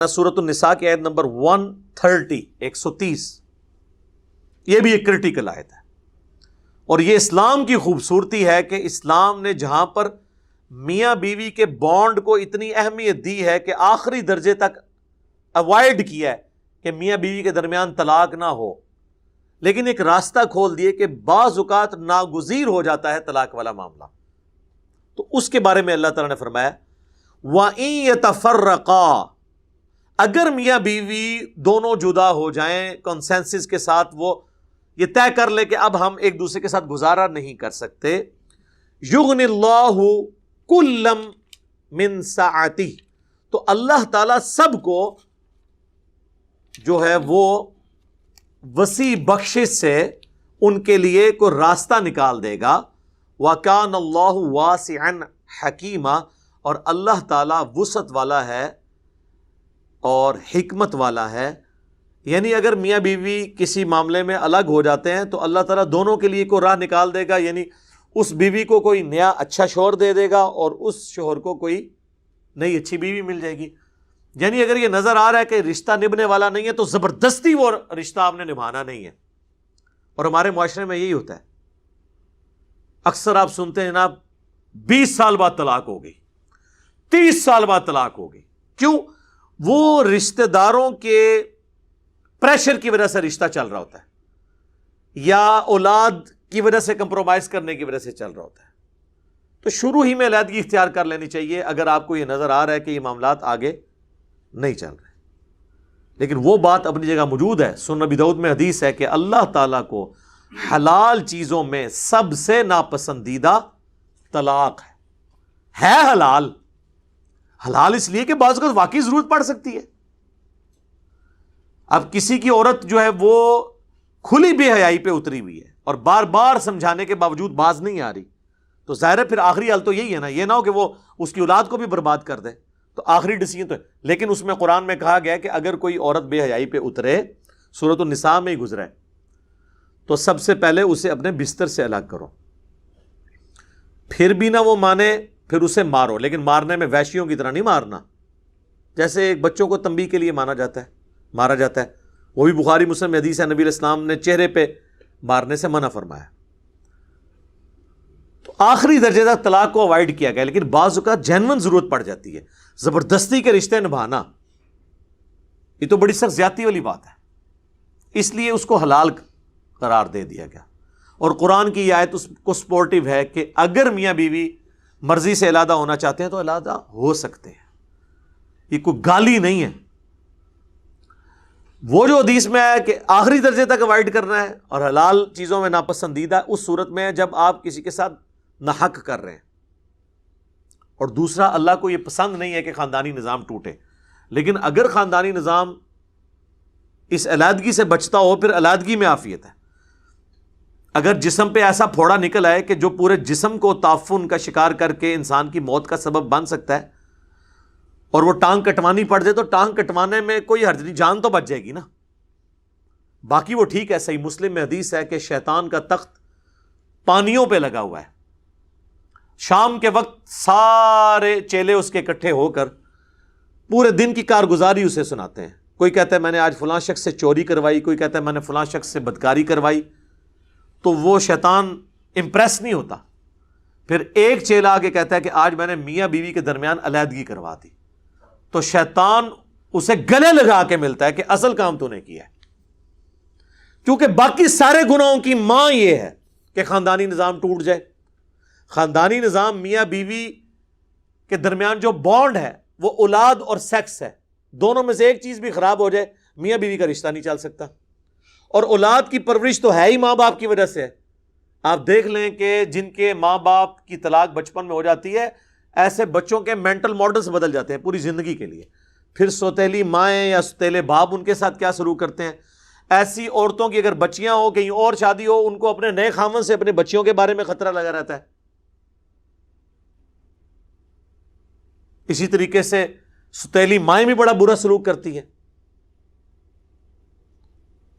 سورۃ النساء کی آیت نمبر 130 130، یہ بھی ایک کرٹیکل آیت ہے، اور یہ اسلام کی خوبصورتی ہے کہ اسلام نے جہاں پر میاں بیوی کے بانڈ کو اتنی اہمیت دی ہے کہ آخری درجے تک اوائڈ کیا ہے کہ میاں بیوی کے درمیان طلاق نہ ہو، لیکن ایک راستہ کھول دیے کہ بعض اوقات ناگزیر ہو جاتا ہے طلاق والا معاملہ، تو اس کے بارے میں اللہ تعالیٰ نے فرمایا وَإِن يَتَفَرَّقَا، اگر میاں بیوی دونوں جدا ہو جائیں کنسنسس کے ساتھ، وہ یہ طے کر لے کہ اب ہم ایک دوسرے کے ساتھ گزارا نہیں کر سکتے، یغنی اللہ کلا من سعتہ، تو اللہ تعالیٰ سب کو جو ہے وہ وسیع بخشش سے ان کے لیے کوئی راستہ نکال دے گا، وَكَانَ اللَّهُ وَاسِعًا حَكِيمًا، اور اللہ تعالیٰ وسعت والا ہے اور حکمت والا ہے۔ یعنی اگر میاں بیوی کسی معاملے میں الگ ہو جاتے ہیں تو اللہ تعالیٰ دونوں کے لیے کوئی راہ نکال دے گا، یعنی اس بیوی کو کوئی نیا اچھا شوہر دے دے گا اور اس شوہر کو کوئی نئی اچھی بیوی مل جائے گی۔ یعنی اگر یہ نظر آ رہا ہے کہ رشتہ نبھنے والا نہیں ہے تو زبردستی وہ رشتہ آپ نے نبھانا نہیں ہے، اور ہمارے معاشرے میں یہی ہوتا ہے، اکثر آپ سنتے ہیں جناب 20 سال بعد طلاق ہو گئی، 30 سال بعد طلاق ہو گئی، کیوں؟ وہ رشتہ داروں کے پریشر کی وجہ سے رشتہ چل رہا ہوتا ہے، یا اولاد کی وجہ سے کمپرومائز کرنے کی وجہ سے چل رہا ہوتا ہے، تو شروع ہی میں علیحدگی اختیار کر لینی چاہیے اگر آپ کو یہ نظر آ رہا ہے کہ یہ معاملات آگے نہیں چل رہے۔ لیکن وہ بات اپنی جگہ موجود ہے، سنن ابی داؤد میں حدیث ہے کہ اللہ تعالیٰ کو حلال چیزوں میں سب سے ناپسندیدہ طلاق ہے حلال۔ حلال اس لیے کہ بعض اوقات واقعی ضرورت پڑ سکتی ہے۔ اب کسی کی عورت جو ہے وہ کھلی بے حیائی پہ اتری ہوئی ہے اور بار بار سمجھانے کے باوجود باز نہیں آ رہی، تو ظاہر ہے پھر آخری حل تو یہی ہے نا، یہ نہ ہو کہ وہ اس کی اولاد کو بھی برباد کر دے، تو آخری ڈیسیژن تو ہے۔ لیکن اس میں قرآن میں کہا گیا کہ اگر کوئی عورت بے حیائی پہ اترے، سورۃ النساء میں ہی گزرا ہے، تو سب سے پہلے اسے اپنے بستر سے الگ کرو، پھر بھی نہ وہ مانے پھر اسے مارو، لیکن مارنے میں وحشیوں کی طرح نہیں مارنا، جیسے ایک بچوں کو تنبیہ کے لیے مارا جاتا ہے، وہ بھی بخاری مسلم میں حدیث ہے، نبی علیہ السلام نے چہرے پہ مارنے سے منع فرمایا۔ تو آخری درجے تک طلاق کو اوائڈ کیا گیا، لیکن بعض اوقات جینون ضرورت پڑ جاتی ہے، زبردستی کے رشتے نبھانا یہ تو بڑی سخت زیادتی والی بات ہے، اس لیے اس کو حلال قرار دے دیا گیا۔ اور قرآن کی یہ آیت اس کو سپورٹیو ہے کہ اگر میاں بیوی مرضی سے علیحدہ ہونا چاہتے ہیں تو علیحدہ ہو سکتے ہیں، یہ کوئی گالی نہیں ہے۔ وہ جو حدیث میں ہے کہ آخری درجے تک اوائڈ کرنا ہے اور حلال چیزوں میں ناپسندیدہ اس صورت میں ہے جب آپ کسی کے ساتھ ناحق کر رہے ہیں، اور دوسرا اللہ کو یہ پسند نہیں ہے کہ خاندانی نظام ٹوٹے۔ لیکن اگر خاندانی نظام اس علیحدگی سے بچتا ہو، پھر علیحدگی میں عافیت ہے۔ اگر جسم پہ ایسا پھوڑا نکل آئے کہ جو پورے جسم کو تعفن کا شکار کر کے انسان کی موت کا سبب بن سکتا ہے، اور وہ ٹانگ کٹوانی پڑ جائے، تو ٹانگ کٹوانے میں کوئی حرج نہیں، جان تو بچ جائے گی نا، باقی وہ ٹھیک ہے۔ صحیح مسلم میں حدیث ہے کہ شیطان کا تخت پانیوں پہ لگا ہوا ہے، شام کے وقت سارے چیلے اس کے اکٹھے ہو کر پورے دن کی کارگزاری اسے سناتے ہیں۔ کوئی کہتا ہے میں نے آج فلاں شخص سے چوری کروائی، کوئی کہتا ہے میں نے فلاں شخص سے بدکاری کروائی، تو وہ شیطان امپریس نہیں ہوتا، پھر ایک چیلا آ کے کہتا ہے کہ آج میں نے میاں بیوی کے درمیان علیحدگی کروا دی، تو شیطان اسے گلے لگا کے ملتا ہے کہ اصل کام تو نے کیا ہے، کیونکہ باقی سارے گناہوں کی ماں یہ ہے کہ خاندانی نظام ٹوٹ جائے۔ خاندانی نظام میاں بیوی کے درمیان جو بانڈ ہے وہ اولاد اور سیکس ہے، دونوں میں سے ایک چیز بھی خراب ہو جائے میاں بیوی کا رشتہ نہیں چل سکتا۔ اور اولاد کی پرورش تو ہے ہی ماں باپ کی وجہ سے ہے۔ آپ دیکھ لیں کہ جن کے ماں باپ کی طلاق بچپن میں ہو جاتی ہے، ایسے بچوں کے مینٹل ماڈلز بدل جاتے ہیں پوری زندگی کے لیے، پھر سوتیلی مائیں یا سوتیلے باپ ان کے ساتھ کیا سلوک کرتے ہیں۔ ایسی عورتوں کی اگر بچیاں ہو، کہیں اور شادی ہو، ان کو اپنے نئے خاوند سے اپنے بچیوں کے بارے میں خطرہ لگا رہتا ہے۔ اسی طریقے سے سوتیلی مائیں بھی بڑا برا سلوک کرتی ہیں،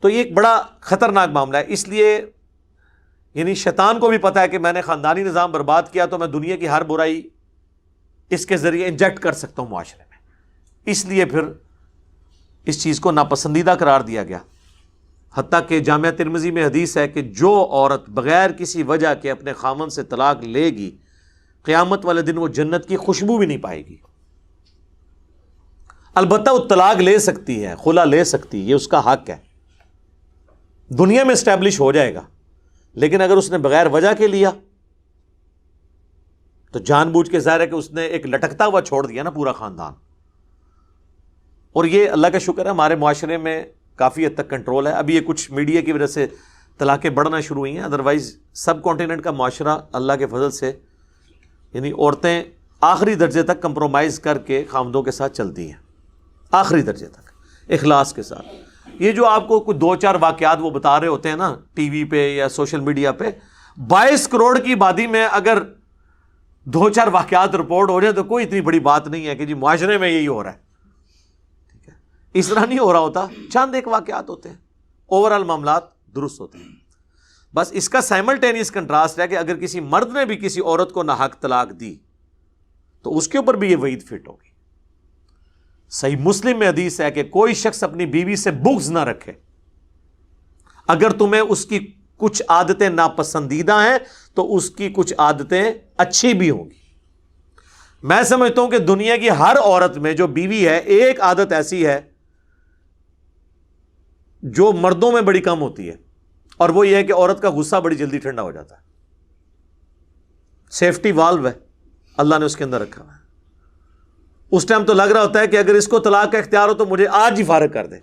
تو یہ ایک بڑا خطرناک معاملہ ہے۔ اس لیے یعنی شیطان کو بھی پتا ہے کہ میں نے خاندانی نظام برباد کیا تو میں دنیا کی ہر برائی اس کے ذریعے انجیکٹ کر سکتا ہوں معاشرے میں، اس لیے پھر اس چیز کو ناپسندیدہ قرار دیا گیا، حتیٰ کہ جامعہ ترمذی میں حدیث ہے کہ جو عورت بغیر کسی وجہ کے اپنے خاوند سے طلاق لے گی قیامت والے دن وہ جنت کی خوشبو بھی نہیں پائے گی۔ البتہ وہ طلاق لے سکتی ہے، خلا لے سکتی ہے، یہ اس کا حق ہے، دنیا میں اسٹیبلش ہو جائے گا، لیکن اگر اس نے بغیر وجہ کے لیا تو جان بوجھ کے ظاہر ہے کہ اس نے ایک لٹکتا ہوا چھوڑ دیا نا پورا خاندان۔ اور یہ اللہ کا شکر ہے ہمارے معاشرے میں کافی حد تک کنٹرول ہے، ابھی یہ کچھ میڈیا کی وجہ سے طلاقیں بڑھنا شروع ہوئی ہیں، ادروائز سب کانٹیننٹ کا معاشرہ اللہ کے فضل سے یعنی عورتیں آخری درجے تک کمپرومائز کر کے خاوندوں کے ساتھ چلتی ہیں، آخری درجے تک اخلاص کے ساتھ۔ یہ جو آپ کو کوئی 2-4 واقعات وہ بتا رہے ہوتے ہیں نا ٹی وی پہ یا سوشل میڈیا پہ، 22 کروڑ کی آبادی میں اگر 2-4 واقعات رپورٹ ہو جائے تو کوئی اتنی بڑی بات نہیں ہے کہ جی معاشرے میں یہی ہو رہا ہے، ٹھیک ہے، اس طرح نہیں ہو رہا ہوتا، چند ایک واقعات ہوتے ہیں، اوورآل معاملات درست ہوتے ہیں۔ بس اس کا سائملٹینیس کنٹراسٹ ہے کہ اگر کسی مرد نے بھی کسی عورت کو ناحق طلاق دی تو اس کے اوپر بھی یہ وعید فٹ ہوگی۔ صحیح مسلم میں حدیث ہے کہ کوئی شخص اپنی بیوی سے بغض نہ رکھے، اگر تمہیں اس کی کچھ عادتیں ناپسندیدہ ہیں تو اس کی کچھ عادتیں اچھی بھی ہوں گی۔ میں سمجھتا ہوں کہ دنیا کی ہر عورت میں جو بیوی ہے ایک عادت ایسی ہے جو مردوں میں بڑی کم ہوتی ہے، اور وہ یہ ہے کہ عورت کا غصہ بڑی جلدی ٹھنڈا ہو جاتا ہے۔ سیفٹی والو ہے اللہ نے اس کے اندر رکھا ہے، اس ٹائم تو لگ رہا ہوتا ہے کہ اگر اس کو طلاق کا اختیار ہو تو مجھے آج ہی فارغ کر دے،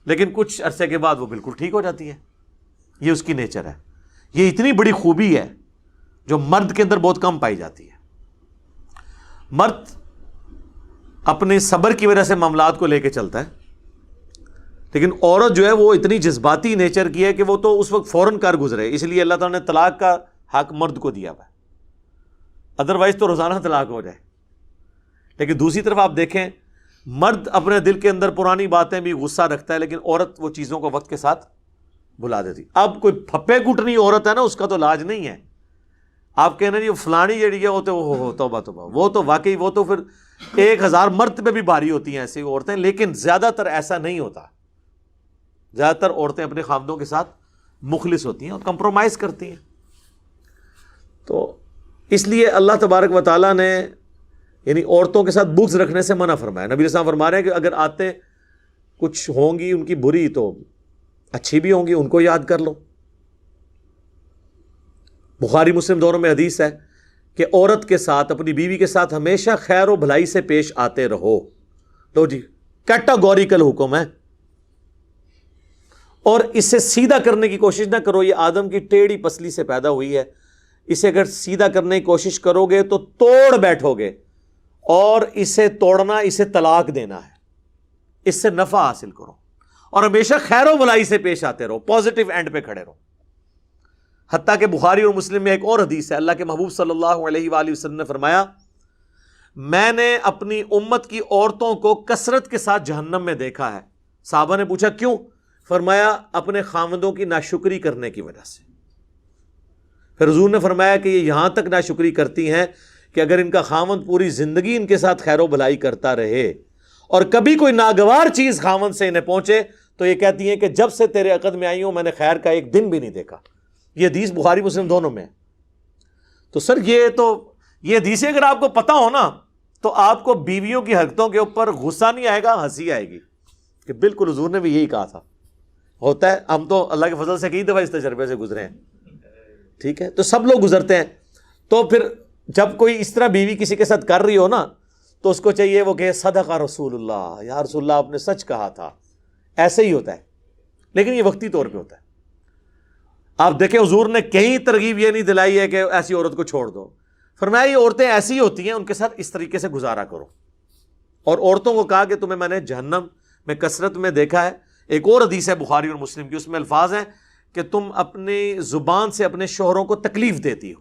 لیکن کچھ عرصے کے بعد وہ بالکل ٹھیک ہو جاتی ہے۔ یہ اس کی نیچر ہے، یہ اتنی بڑی خوبی ہے جو مرد کے اندر بہت کم پائی جاتی ہے۔ مرد اپنے صبر کی وجہ سے معاملات کو لے کے چلتا ہے، لیکن عورت جو ہے وہ اتنی جذباتی نیچر کی ہے کہ وہ تو اس وقت فوراً کر گزرے، اس لیے اللہ تعالیٰ نے طلاق کا حق مرد کو دیا ہوا ہے، ادروائز تو روزانہ طلاق ہو جائے۔ لیکن دوسری طرف آپ دیکھیں مرد اپنے دل کے اندر پرانی باتیں بھی غصہ رکھتا ہے، لیکن عورت وہ چیزوں کو وقت کے ساتھ بھلا دیتی۔ اب کوئی پھپے کٹنی عورت ہے نا، اس کا تو علاج نہیں ہے۔ آپ کہنا جی فلانی جڑی ہے وہ تو توبہ توبہ، وہ تو واقعی وہ تو پھر 1000 مرتبے بھی بھاری ہوتی ہیں ایسی عورتیں، لیکن زیادہ تر ایسا نہیں ہوتا۔ زیادہ تر عورتیں اپنے خاوندوں کے ساتھ مخلص ہوتی ہیں اور کمپرومائز کرتی ہیں۔ تو اس لیے اللہ تبارک و تعالیٰ نے یعنی عورتوں کے ساتھ بغض رکھنے سے منع فرمایا۔ نبی علیہ السلام فرما رہے ہیں کہ اگر آتے کچھ ہوں گی ان کی بری تو اچھی بھی ہوں گی، ان کو یاد کر لو۔ بخاری مسلم دونوں میں حدیث ہے کہ عورت کے ساتھ اپنی بیوی کے ساتھ ہمیشہ خیر و بھلائی سے پیش آتے رہو۔ تو جی کیٹاگوریکل حکم ہے، اور اسے سیدھا کرنے کی کوشش نہ کرو۔ یہ آدم کی ٹیڑھی پسلی سے پیدا ہوئی ہے، اسے اگر سیدھا کرنے کی کوشش کرو گے تو توڑ بیٹھو گے، اور اسے توڑنا اسے طلاق دینا ہے۔ اس سے نفع حاصل کرو اور ہمیشہ خیر و بھلائی سے پیش آتے رہو، پازیٹیو اینڈ پہ کھڑے رہو۔ حتیٰ کہ بخاری اور مسلم میں ایک اور حدیث ہے، اللہ کے محبوب صلی اللہ علیہ وآلہ وسلم نے فرمایا میں نے اپنی امت کی عورتوں کو کثرت کے ساتھ جہنم میں دیکھا ہے۔ صحابہ نے پوچھا کیوں؟ فرمایا اپنے خاوندوں کی ناشکری کرنے کی وجہ سے۔ پھر حضور نے فرمایا کہ یہ یہاں تک ناشکری کرتی ہیں کہ اگر ان کا خاوند پوری زندگی ان کے ساتھ خیر و بھلائی کرتا رہے اور کبھی کوئی ناگوار چیز خاوند سے انہیں پہنچے تو یہ کہتی ہیں کہ جب سے تیرے عقد میں آئی ہوں میں نے خیر کا ایک دن بھی نہیں دیکھا۔ یہ حدیث بخاری مسلم دونوں میں ہے۔ تو سر یہ حدیثیں اگر آپ کو پتہ ہو نا تو آپ کو بیویوں کی حرکتوں کے اوپر غصہ نہیں آئے گا، ہنسی آئے گی کہ بالکل حضور نے بھی یہی کہا تھا۔ ہوتا ہے، ہم تو اللہ کے فضل سے کئی دفعہ اس تجربے سے گزرے ہیں، ٹھیک ہے، تو سب لوگ گزرتے ہیں۔ تو پھر جب کوئی اس طرح بیوی کسی کے ساتھ کر رہی ہو نا تو اس کو چاہیے وہ کہ صدق رسول اللہ، یا رسول اللہ آپ نے سچ کہا تھا۔ ایسے ہی ہوتا ہے، لیکن یہ وقتی طور پہ ہوتا ہے۔ آپ دیکھیں حضور نے کہیں ترغیب یہ نہیں دلائی ہے کہ ایسی عورت کو چھوڑ دو، فرمایا یہ عورتیں ایسی ہوتی ہیں ان کے ساتھ اس طریقے سے گزارا کرو۔ اور عورتوں کو کہا کہ تمہیں میں نے جہنم میں کثرت میں دیکھا ہے۔ ایک اور حدیث ہے بخاری اور مسلم کی، اس میں الفاظ ہیں کہ تم اپنی زبان سے اپنے شوہروں کو تکلیف دیتی ہو،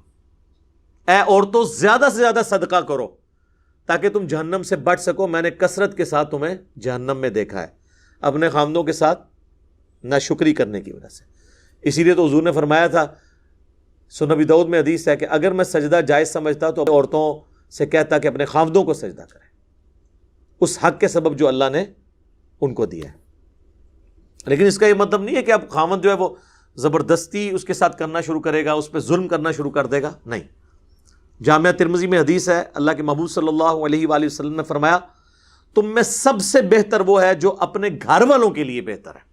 اے عورتوں زیادہ سے زیادہ صدقہ کرو تاکہ تم جہنم سے بچ سکو، میں نے کثرت کے ساتھ تمہیں جہنم میں دیکھا ہے اپنے خاوندوں کے ساتھ ناشکری کرنے کی وجہ سے۔ اسی لیے تو حضور نے فرمایا تھا، سنن ابی داؤد میں حدیث ہے کہ اگر میں سجدہ جائز سمجھتا تو عورتوں سے کہتا کہ اپنے خاوندوں کو سجدہ کریں، اس حق کے سبب جو اللہ نے ان کو دیا ہے. لیکن اس کا یہ مطلب نہیں ہے کہ اب خاوند جو ہے وہ زبردستی اس کے ساتھ کرنا شروع کرے گا, اس پہ ظلم کرنا شروع کر دے گا, نہیں. جامعہ ترمذی میں حدیث ہے, اللہ کے محبوب صلی اللہ علیہ وآلہ وسلم نے فرمایا تم میں سب سے بہتر وہ ہے جو اپنے گھر والوں کے لیے بہتر ہے.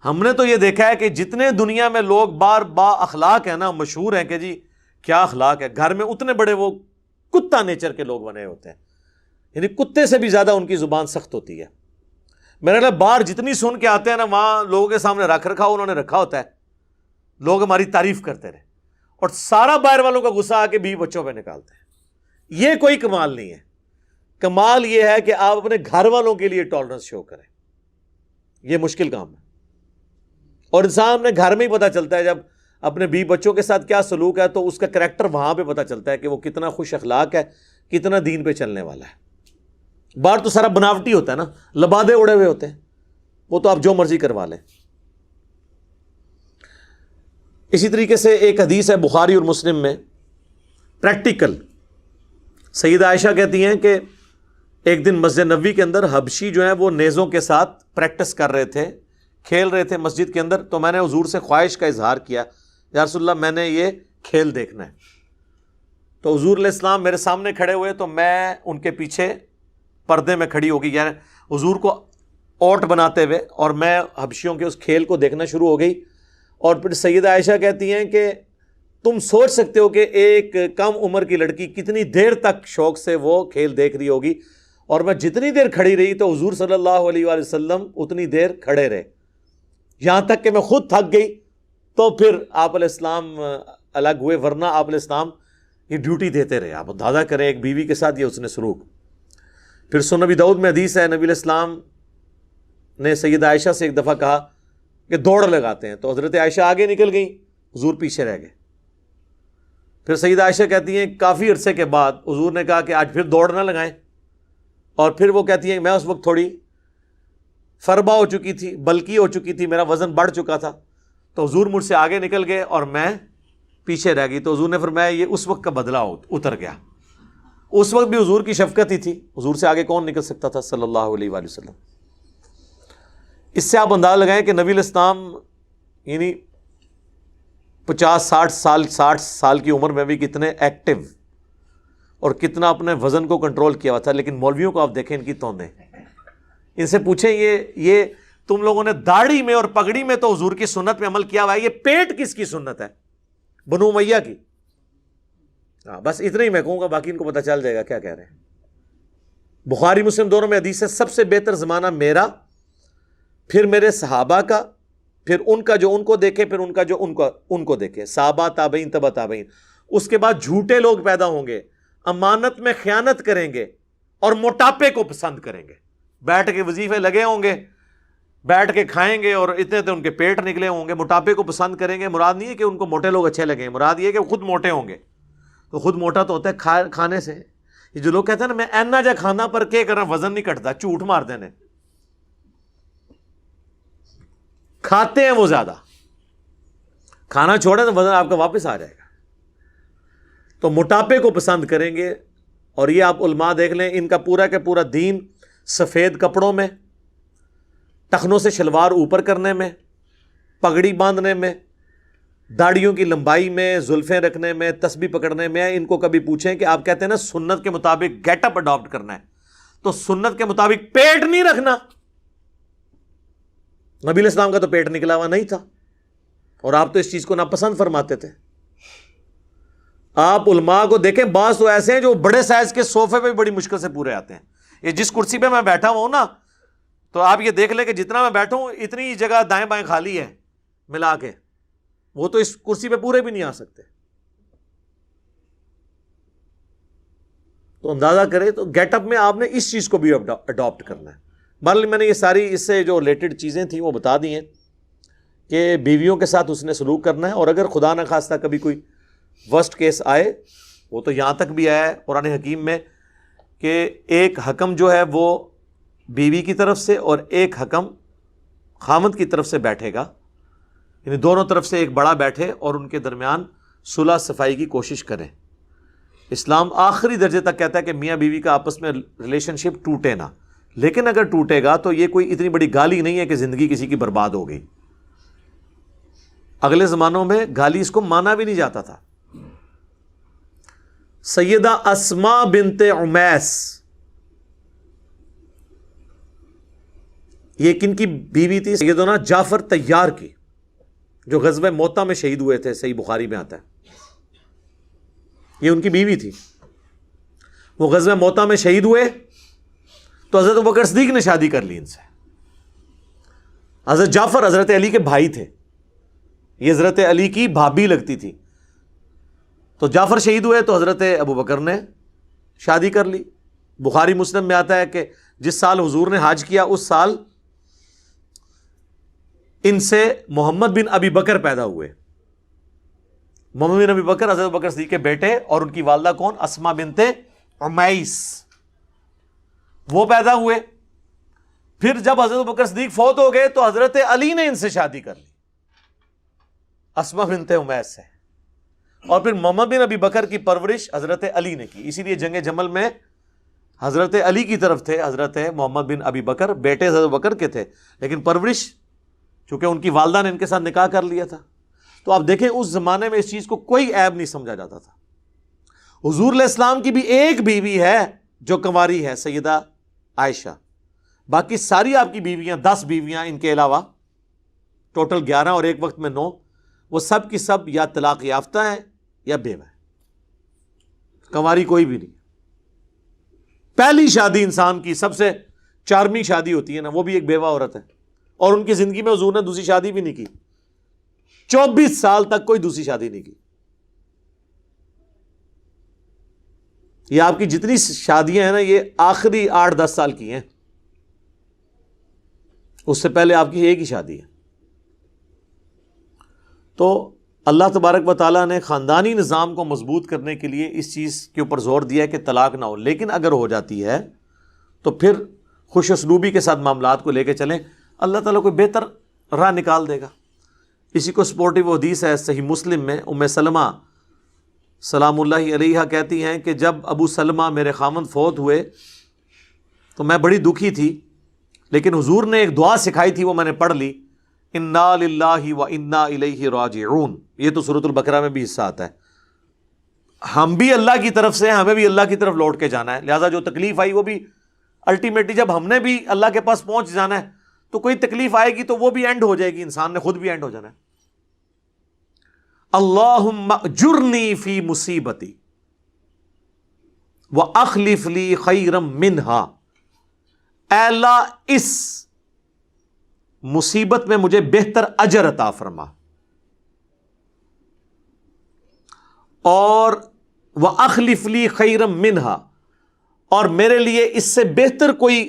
ہم نے تو یہ دیکھا ہے کہ جتنے دنیا میں لوگ با اخلاق ہیں نا, مشہور ہیں کہ جی کیا اخلاق ہے, گھر میں اتنے بڑے وہ کتا نیچر کے لوگ بنے ہوتے ہیں, یعنی کتے سے بھی زیادہ ان کی زبان سخت ہوتی ہے. میرے لیے باہر جتنی سن کے آتے ہیں نا, وہاں لوگوں کے سامنے رکھ رکھا انہوں نے رکھا ہوتا ہے, لوگ ہماری تعریف کرتے رہے, اور سارا باہر والوں کا غصہ آ کے بیوی بچوں پہ نکالتے ہیں. یہ کوئی کمال نہیں ہے. کمال یہ ہے کہ آپ اپنے گھر والوں کے لیے ٹالرنس شو کریں. یہ مشکل کام ہے, اور انسان اپنے گھر میں ہی پتہ چلتا ہے جب اپنے بیوی بچوں کے ساتھ کیا سلوک ہے, تو اس کا کریکٹر وہاں پہ پتہ چلتا ہے کہ وہ کتنا خوش اخلاق ہے, کتنا دین پہ چلنے والا ہے. باہر تو سارا بناوٹی ہوتا ہے نا, لبادے اڑے ہوئے ہوتے ہیں, وہ تو آپ جو مرضی کروا لیں. اسی طریقے سے ایک حدیث ہے بخاری اور مسلم میں, پریکٹیکل. سیدہ عائشہ کہتی ہیں کہ ایک دن مسجد نبوی کے اندر حبشی جو ہیں وہ نیزوں کے ساتھ پریکٹس کر رہے تھے, کھیل رہے تھے مسجد کے اندر. تو میں نے حضور سے خواہش کا اظہار کیا, یا رسول اللہ میں نے یہ کھیل دیکھنا ہے. تو حضور علیہ السلام میرے سامنے کھڑے ہوئے, تو میں ان کے پیچھے پردے میں کھڑی ہو گئی, یعنی حضور کو اوٹ بناتے ہوئے, اور میں حبشیوں کے اس کھیل کو دیکھنا شروع ہو گئی. اور پھر سیدہ عائشہ کہتی ہیں کہ تم سوچ سکتے ہو کہ ایک کم عمر کی لڑکی کتنی دیر تک شوق سے وہ کھیل دیکھ رہی ہوگی, اور میں جتنی دیر کھڑی رہی تو حضور صلی اللہ علیہ وآلہ وسلم اتنی دیر کھڑے رہے, یہاں تک کہ میں خود تھک گئی. تو پھر آپ علیہ السلام الگ ہوئے, ورنہ آپ علیہ السلام یہ ڈیوٹی دیتے رہے. آپ اندازہ کریں ایک بیوی کے ساتھ یہ اس نے سلوک. پھر سنن نبی داؤد میں حدیث ہے, نبی علیہ السلام نے سیدہ عائشہ سے ایک دفعہ کہا کہ دوڑ لگاتے ہیں, تو حضرت عائشہ آگے نکل گئیں, حضور پیچھے رہ گئے. پھر سیدہ عائشہ کہتی ہیں کافی عرصے کے بعد حضور نے کہا کہ آج پھر دوڑ نہ لگائیں, اور پھر وہ کہتی ہیں میں اس وقت تھوڑی فربا ہو چکی تھی, بلکی ہو چکی تھی, میرا وزن بڑھ چکا تھا, تو حضور مجھ سے آگے نکل گئے اور میں پیچھے رہ گئی. تو حضور نے فرمایا یہ اس وقت کا بدلہ اتر گیا. اس وقت بھی حضور کی شفقت ہی تھی, حضور سے آگے کون نکل سکتا تھا صلی اللہ علیہ وآلہ وسلم. اس سے آپ اندازہ لگائیں کہ نبی علیہ السلام یعنی 50-60 سال کی عمر میں بھی کتنے ایکٹیو اور کتنا اپنے وزن کو کنٹرول کیا ہوا تھا. لیکن مولویوں کو آپ دیکھیں ان کی توندیں, ان سے پوچھیں یہ تم لوگوں نے داڑھی میں اور پگڑی میں تو حضور کی سنت میں عمل کیا ہوا ہے, یہ پیٹ کس کی سنت ہے؟ بنو امیہ کی. بس اتنا ہی میں کہوں گا, باقی ان کو پتہ چل جائے گا کیا کہہ رہے ہیں. بخاری مسلم دونوں میں حدیث ہے سب سے بہتر زمانہ میرا, پھر میرے صحابہ کا, پھر ان کا جو ان کو دیکھے, پھر ان کا جو ان کو دیکھے, صحابہ تابعین تبع تابعین. اس کے بعد جھوٹے لوگ پیدا ہوں گے, امانت میں خیانت کریں گے, اور موٹاپے کو پسند کریں گے. بیٹھ کے وظیفے لگے ہوں گے, بیٹھ کے کھائیں گے, اور اتنے تو ان کے پیٹ نکلے ہوں گے. موٹاپے کو پسند کریں گے, مراد نہیں ہے کہ ان کو موٹے لوگ اچھے لگیں, مراد یہ ہے کہ خود موٹے ہوں گے. تو خود موٹا تو ہوتا ہے کھانے سے. یہ جو لوگ کہتے ہیں نا میں اینا جا کھانا پر کیا کرنا, وزن نہیں کٹتا, جھوٹ مار دینے. کھاتے ہیں وہ زیادہ, کھانا چھوڑیں تو وزن آپ کا واپس آ جائے گا. تو موٹاپے کو پسند کریں گے. اور یہ آپ علماء دیکھ لیں, ان کا پورا کا پورا دین سفید کپڑوں میں, ٹخنوں سے شلوار اوپر کرنے میں, پگڑی باندھنے میں, داڑھیوں کی لمبائی میں, زلفیں رکھنے میں, تسبیح پکڑنے میں. ان کو کبھی پوچھیں کہ آپ کہتے ہیں نا سنت کے مطابق گیٹ اپ اڈاپٹ کرنا ہے, تو سنت کے مطابق پیٹ نہیں رکھنا. نبی علیہ السلام کا تو پیٹ نکلا ہوا نہیں تھا, اور آپ تو اس چیز کو ناپسند فرماتے تھے. آپ علماء کو دیکھیں, بعض تو ایسے ہیں جو بڑے سائز کے صوفے پہ بڑی مشکل سے پورے آتے ہیں. یہ جس کرسی پہ میں بیٹھا ہوں نا, تو آپ یہ دیکھ لیں کہ جتنا میں بیٹھا ہوں اتنی جگہ دائیں بائیں خالی ہے ملا کے, وہ تو اس کرسی پہ پورے بھی نہیں آ سکتے. تو اندازہ کریں, تو گیٹ اپ میں آپ نے اس چیز کو بھی اڈاپٹ کرنا ہے. بہرحال میں نے یہ ساری اس سے جو ریلیٹڈ چیزیں تھیں وہ بتا دی ہیں کہ بیویوں کے ساتھ اس نے سلوک کرنا ہے. اور اگر خدا نہ خواستہ کبھی کوئی ورسٹ کیس آئے, وہ تو یہاں تک بھی آیا ہے قرآن حکیم میں کہ ایک حکم جو ہے وہ بیوی کی طرف سے اور ایک حکم خامد کی طرف سے بیٹھے گا, یعنی دونوں طرف سے ایک بڑا بیٹھے اور ان کے درمیان صلح صفائی کی کوشش کریں. اسلام آخری درجے تک کہتا ہے کہ میاں بیوی کا آپس میں ریلیشن شپ ٹوٹے نہ, لیکن اگر ٹوٹے گا تو یہ کوئی اتنی بڑی گالی نہیں ہے کہ زندگی کسی کی برباد ہو گئی. اگلے زمانوں میں گالی اس کو مانا بھی نہیں جاتا تھا. سیدہ اسماء بنت عمیس، یہ کن کی بیوی تھی؟ سیدنا جعفر طیار کی، جو غزوہ موطا میں شہید ہوئے تھے، صحیح بخاری میں آتا ہے. یہ ان کی بیوی تھی. وہ غزوہ موطا میں شہید ہوئے تو حضرت ابوبکر صدیق نے شادی کر لی ان سے. حضرت جعفر حضرت علی کے بھائی تھے، یہ حضرت علی کی بھابھی لگتی تھی. تو جعفر شہید ہوئے تو حضرت ابوبکر نے شادی کر لی. بخاری مسلم میں آتا ہے کہ جس سال حضور نے حج کیا اس سال ان سے محمد بن ابی بکر پیدا ہوئے. محمد بن ابی بکر حضرت ابوبکر صدیق کے بیٹے، اور ان کی والدہ کون؟ اسماء بنت عمیس، وہ پیدا ہوئے. پھر جب حضرت ابوبکر صدیق فوت ہو گئے تو حضرت علی نے ان سے شادی کر لی، اسماء بنت عمیس سے. اور پھر محمد بن ابی بکر کی پرورش حضرت علی نے کی. اسی لیے جنگ جمل میں حضرت علی کی طرف تھے حضرت محمد بن ابی بکر، بیٹے حضرت بکر کے تھے، لیکن پرورش چونکہ ان کی والدہ نے ان کے ساتھ نکاح کر لیا تھا. تو آپ دیکھیں اس زمانے میں اس چیز کو کوئی عیب نہیں سمجھا جاتا تھا. حضور علیہ السلام کی بھی ایک بیوی ہے جو کنواری ہے، سیدہ عائشہ. باقی ساری آپ کی بیویاں، 10 بیویاں ان کے علاوہ، ٹوٹل 11 اور ایک وقت میں 9، وہ سب کی سب یا طلاق یافتہ ہیں یا بیوہ ہیں. کنواری کوئی بھی نہیں. پہلی شادی انسان کی سب سے چارمنگ شادی ہوتی ہے نا، وہ بھی ایک بیوہ عورت ہے. اور ان کی زندگی میں حضور نے دوسری شادی بھی نہیں کی. 24 سال تک کوئی دوسری شادی نہیں کی. یہ آپ کی جتنی شادیاں ہیں نا، یہ آخری 8-10 سال کی ہیں. اس سے پہلے آپ کی ایک ہی شادی ہے. تو اللہ تبارک و تعالیٰ نے خاندانی نظام کو مضبوط کرنے کے لیے اس چیز کے اوپر زور دیا ہے کہ طلاق نہ ہو. لیکن اگر ہو جاتی ہے تو پھر خوش اسلوبی کے ساتھ معاملات کو لے کے چلیں، اللہ تعالیٰ کوئی بہتر راہ نکال دے گا. اسی کو سپورٹیو حدیث ہے صحیح مسلم میں، ام سلمہ سلام اللہ علیہا کہتی ہیں کہ جب ابو سلمہ میرے خامند فوت ہوئے تو میں بڑی دکھی تھی، لیکن حضور نے ایک دعا سکھائی تھی، وہ میں نے پڑھ لی، انا للہ و انا الیہ راجعون. یہ تو سورۃ البقرہ میں بھی حصہ آتا ہے. ہم بھی اللہ کی طرف سے ہیں، ہمیں بھی اللہ کی طرف لوٹ کے جانا ہے. لہٰذا جو تکلیف آئی وہ بھی الٹیمیٹلی جب ہم نے بھی اللہ کے پاس پہنچ جانا ہے تو کوئی تکلیف آئے گی تو وہ بھی اینڈ ہو جائے گی، انسان نے خود بھی اینڈ ہو جانا ہے. اللہم اجرنی فی مصیبتی واخلف لی خیرا منہا. اے اللہ اس مصیبت میں مجھے بہتر اجر عطا فرما، اور واخلف لی خیرا منہا، اور میرے لیے اس سے بہتر کوئی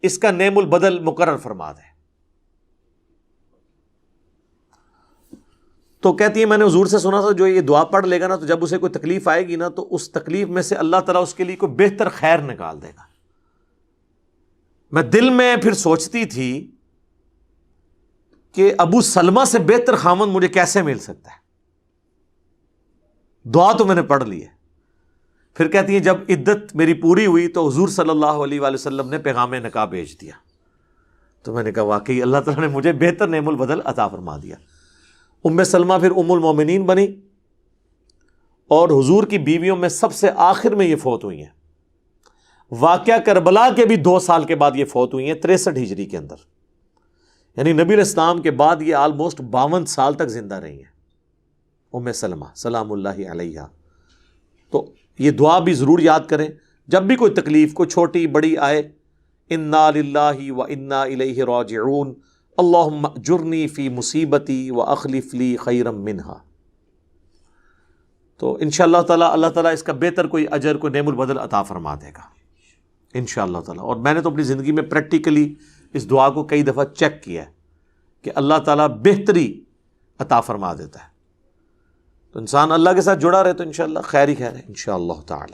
اس کا نعم البدل مقرر فرما دے. تو کہتی ہے میں نے حضور سے سنا تھا جو یہ دعا پڑھ لے گا نا، تو جب اسے کوئی تکلیف آئے گی نا تو اس تکلیف میں سے اللہ تعالیٰ اس کے لیے کوئی بہتر خیر نکال دے گا. میں دل میں پھر سوچتی تھی کہ ابو سلمہ سے بہتر خامند مجھے کیسے مل سکتا ہے. دعا تو میں نے پڑھ لی ہے. پھر کہتی ہیں جب عدت میری پوری ہوئی تو حضور صلی اللہ علیہ وآلہ وسلم نے پیغام نکاح بھیج دیا. تو میں نے کہا واقعی اللہ تعالیٰ نے مجھے بہتر نعم البدل عطا فرما دیا. ام سلمہ پھر ام المومنین بنی، اور حضور کی بیویوں میں سب سے آخر میں یہ فوت ہوئی ہیں. واقعہ کربلا کے بھی 2 سال کے بعد یہ فوت ہوئی ہیں، 63 ہجری کے اندر. یعنی نبی علیہ السلام کے بعد یہ آلموسٹ 52 سال تک زندہ رہی ہیں ام سلمہ سلام اللہ علیہا. تو یہ دعا بھی ضرور یاد کریں جب بھی کوئی تکلیف کوئی چھوٹی بڑی آئے، انا للہ و انا الیہ راجعون، اللہم اجرنی فی مصیبتی واخلف لی خیرا منہا. تو انشاءاللہ تعالیٰ اللہ تعالیٰ اس کا بہتر کوئی اجر کوئی نعم البدل عطا فرما دے گا انشاءاللہ تعالیٰ. اور میں نے تو اپنی زندگی میں پریکٹیکلی اس دعا کو کئی دفعہ چیک کیا ہے کہ اللہ تعالیٰ بہتری عطا فرما دیتا ہے. تو انسان اللہ کے ساتھ جڑا رہے تو انشاءاللہ خیر ہی خیر ہے انشاءاللہ تعالیٰ.